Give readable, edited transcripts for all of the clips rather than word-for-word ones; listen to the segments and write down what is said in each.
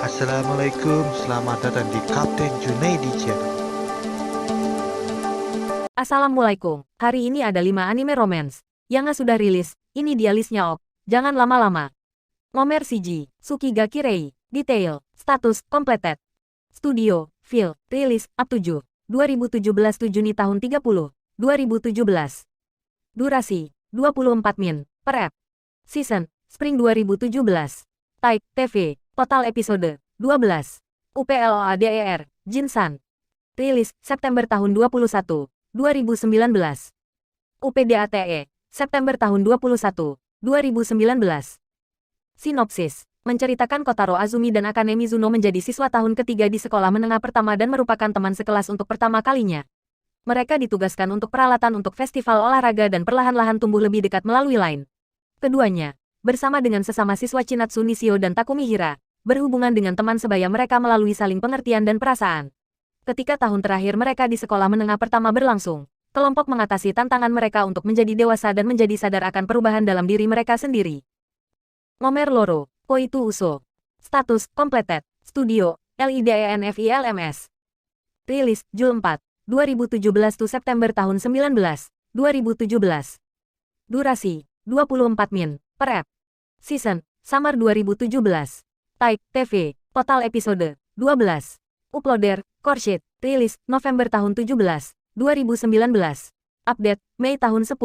Assalamualaikum, selamat datang di Kapten Junaidi Channel. Assalamualaikum, hari ini ada 5 anime romance yang sudah rilis, ini dia listnya ok, jangan lama-lama. Ngomer CG, Tsukigaki Rei, detail, status, completed. Studio, Feel, rilis, Up 7, 2017 7 Juni tahun 30, 2017. Durasi, 24 min, per ep. Season, Spring 2017. Type, TV, total episode, 12. UPLOADER, Jinsan. Rilis, September tahun 21, 2019. UPDATE, September tahun 21, 2019. Sinopsis, menceritakan Kotaro Azumi dan Akane Mizuno menjadi siswa tahun ketiga di sekolah menengah pertama dan merupakan teman sekelas untuk pertama kalinya. Mereka ditugaskan untuk peralatan untuk festival olahraga dan perlahan-lahan tumbuh lebih dekat melalui line. Keduanya, bersama dengan sesama siswa Chinatsu Nishio dan Takumi Hira, berhubungan dengan teman sebaya mereka melalui saling pengertian dan perasaan. Ketika tahun terakhir mereka di sekolah menengah pertama berlangsung, kelompok mengatasi tantangan mereka untuk menjadi dewasa dan menjadi sadar akan perubahan dalam diri mereka sendiri. Ngomer Loro, Koitu Uso. Status, completed. Studio, LIDENFILMS. Rilis, Jul 4, 2017 to September tahun 19, 2017. Durasi, 24 min, per ep. Season, Summer 2017. Type, TV, total episode, 12. Uploader, Coresheet, rilis, November tahun 17, 2019. Update, Mei tahun 10,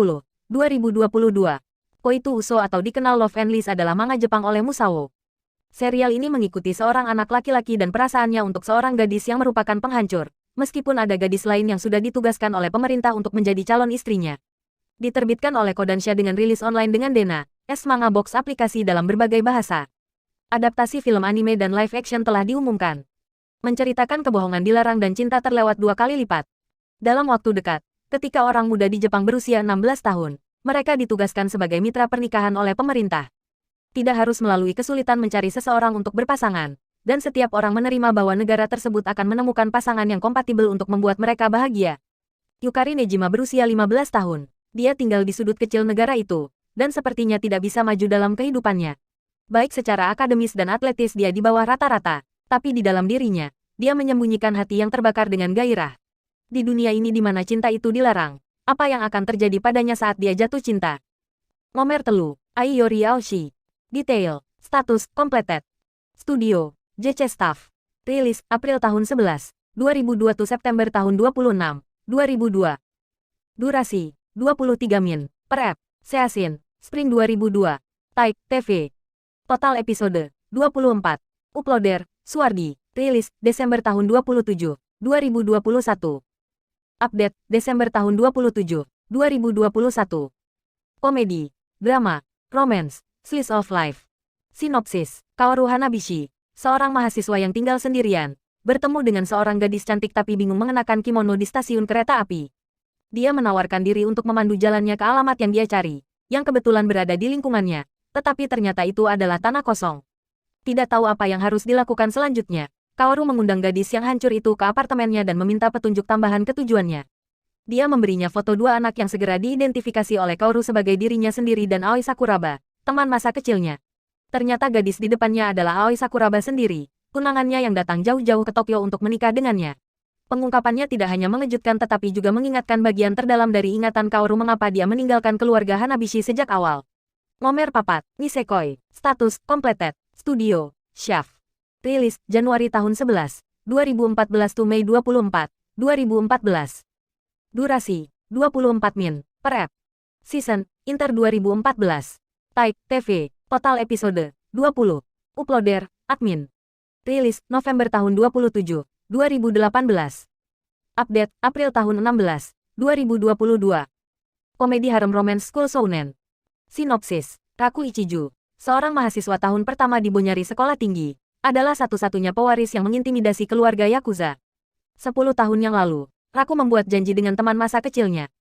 2022. Koitu Uso atau dikenal Love and List adalah manga Jepang oleh Musou. Serial ini mengikuti seorang anak laki-laki dan perasaannya untuk seorang gadis yang merupakan penghancur, meskipun ada gadis lain yang sudah ditugaskan oleh pemerintah untuk menjadi calon istrinya. Diterbitkan oleh Kodansha dengan rilis online dengan Dena, Manga Box aplikasi dalam berbagai bahasa. Adaptasi film anime dan live action telah diumumkan. Menceritakan kebohongan dilarang dan cinta terlewat 2 kali lipat. Dalam waktu dekat, ketika orang muda di Jepang berusia 16 tahun, mereka ditugaskan sebagai mitra pernikahan oleh pemerintah. Tidak harus melalui kesulitan mencari seseorang untuk berpasangan, dan setiap orang menerima bahwa negara tersebut akan menemukan pasangan yang kompatibel untuk membuat mereka bahagia. Yukari Nejima berusia 15 tahun. Dia tinggal di sudut kecil negara itu, dan sepertinya tidak bisa maju dalam kehidupannya. Baik secara akademis dan atletis dia di bawah rata-rata, tapi di dalam dirinya, dia menyembunyikan hati yang terbakar dengan gairah. Di dunia ini di mana cinta itu dilarang, apa yang akan terjadi padanya saat dia jatuh cinta? Ngomer Telu, Aiyori Aoshi. Detail, status, completed. Studio, JC Staff. Rilis, April tahun 11, 2002 to September tahun 26, 2002. Durasi, 23 min, per ep. Seasin, Spring 2002. Type, TV. Total episode, 24. Uploader, Suardi. Rilis, Desember tahun 27, 2021. Update, Desember tahun 27, 2021. Komedi, drama, romance, slice of life. Sinopsis, Kaoru Hanabishi, seorang mahasiswa yang tinggal sendirian, bertemu dengan seorang gadis cantik tapi bingung mengenakan kimono di stasiun kereta api. Dia menawarkan diri untuk memandu jalannya ke alamat yang dia cari, yang kebetulan berada di lingkungannya, tetapi ternyata itu adalah tanah kosong. Tidak tahu apa yang harus dilakukan selanjutnya, Kaoru mengundang gadis yang hancur itu ke apartemennya dan meminta petunjuk tambahan ke tujuannya. Dia memberinya foto 2 anak yang segera diidentifikasi oleh Kaoru sebagai dirinya sendiri dan Aoi Sakuraba, teman masa kecilnya. Ternyata gadis di depannya adalah Aoi Sakuraba sendiri, tunangannya yang datang jauh-jauh ke Tokyo untuk menikah dengannya. Pengungkapannya tidak hanya mengejutkan tetapi juga mengingatkan bagian terdalam dari ingatan Kaoru mengapa dia meninggalkan keluarga Hanabishi sejak awal. Ngomer Papat, Nisekoi, status, completed, studio, Shaft. Rilis, Januari tahun 11, 2014 to Mei 24, 2014. Durasi, 24 min, per ep. Season, Inter 2014. Type, TV, total episode, 20. Uploader, admin. Rilis, November tahun 27, 2018. Update, April tahun 16, 2022. Komedi harem romance school shounen. Sinopsis, Raku Ichiju, seorang mahasiswa tahun pertama di Bonyari Sekolah Tinggi, adalah satu-satunya pewaris yang mengintimidasi keluarga Yakuza. 10 tahun yang lalu, Raku membuat janji dengan teman masa kecilnya.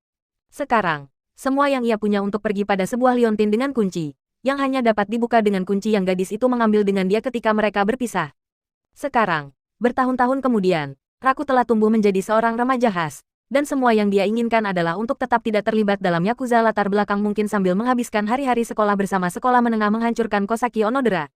Sekarang, semua yang ia punya untuk pergi pada sebuah liontin dengan kunci, yang hanya dapat dibuka dengan kunci yang gadis itu mengambil dengan dia ketika mereka berpisah. Sekarang, bertahun-tahun kemudian, Raku telah tumbuh menjadi seorang remaja khas, dan semua yang dia inginkan adalah untuk tetap tidak terlibat dalam Yakuza latar belakang mungkin sambil menghabiskan hari-hari sekolah bersama sekolah menengah menghancurkan Kosaki Onodera.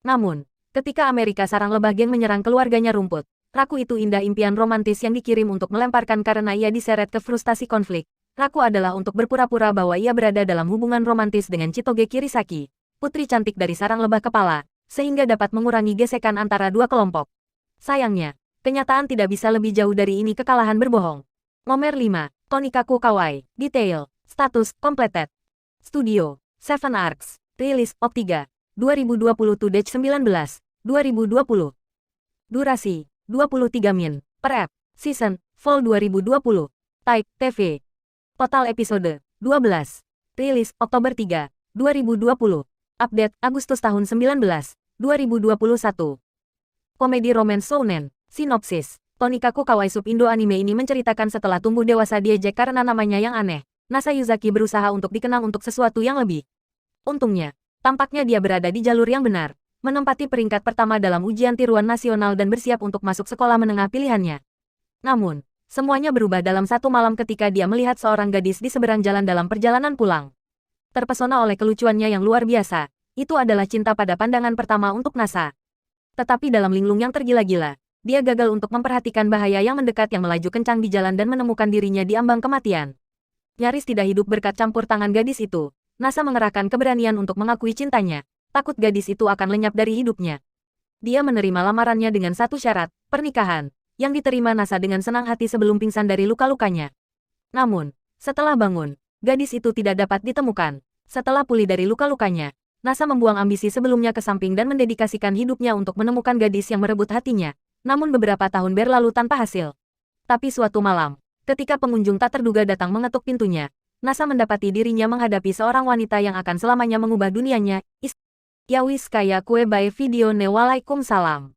Namun, Ketika Amerika Sarang Lebah Geng menyerang keluarganya rumput, Raku itu indah impian romantis yang dikirim untuk melemparkan karena ia diseret ke frustasi konflik. Raku adalah untuk berpura-pura bahwa ia berada dalam hubungan romantis dengan Chitoge Kirisaki, putri cantik dari Sarang Lebah Kepala, sehingga dapat mengurangi gesekan antara dua kelompok. Sayangnya, kenyataan tidak bisa lebih jauh dari ini kekalahan berbohong. Nomor 5, Tonikaku Kawaii, Detail, Status, Completed. Studio, Seven Arcs, Rilis, Op 3, 2020-19, 2020. Durasi, 23 min, per ep, Season, Fall 2020. Type, TV. Total episode, 12. Rilis, Oktober 3, 2020. Update, Agustus tahun 19, 2021. Komedi romance shounen. Sinopsis. Tonikaku Kawaii sub Indo anime ini menceritakan setelah tumbuh dewasa diejek karena namanya yang aneh. Nasa Yuzaki berusaha untuk dikenang untuk sesuatu yang lebih. Untungnya, tampaknya dia berada di jalur yang benar, menempati peringkat pertama dalam ujian tiruan nasional dan bersiap untuk masuk sekolah menengah pilihannya. Namun, semuanya berubah dalam satu malam ketika dia melihat seorang gadis di seberang jalan dalam perjalanan pulang. Terpesona oleh kelucuannya yang luar biasa, itu adalah cinta pada pandangan pertama untuk Nasa. Tetapi dalam linglung yang tergila-gila, dia gagal untuk memperhatikan bahaya yang mendekat yang melaju kencang di jalan dan menemukan dirinya di ambang kematian. Nyaris tidak hidup berkat campur tangan gadis itu, Nasa mengerahkan keberanian untuk mengakui cintanya. Takut gadis itu akan lenyap dari hidupnya. Dia menerima lamarannya dengan satu syarat, pernikahan, yang diterima Nasa dengan senang hati sebelum pingsan dari luka-lukanya. Namun, setelah bangun, gadis itu tidak dapat ditemukan. Setelah pulih dari luka-lukanya, Nasa membuang ambisi sebelumnya ke samping dan mendedikasikan hidupnya untuk menemukan gadis yang merebut hatinya, namun beberapa tahun berlalu tanpa hasil. Tapi suatu malam, ketika pengunjung tak terduga datang mengetuk pintunya, Nasa mendapati dirinya menghadapi seorang wanita yang akan selamanya mengubah dunianya. Yawis kaya kue by video ne. Waalaikumsalam.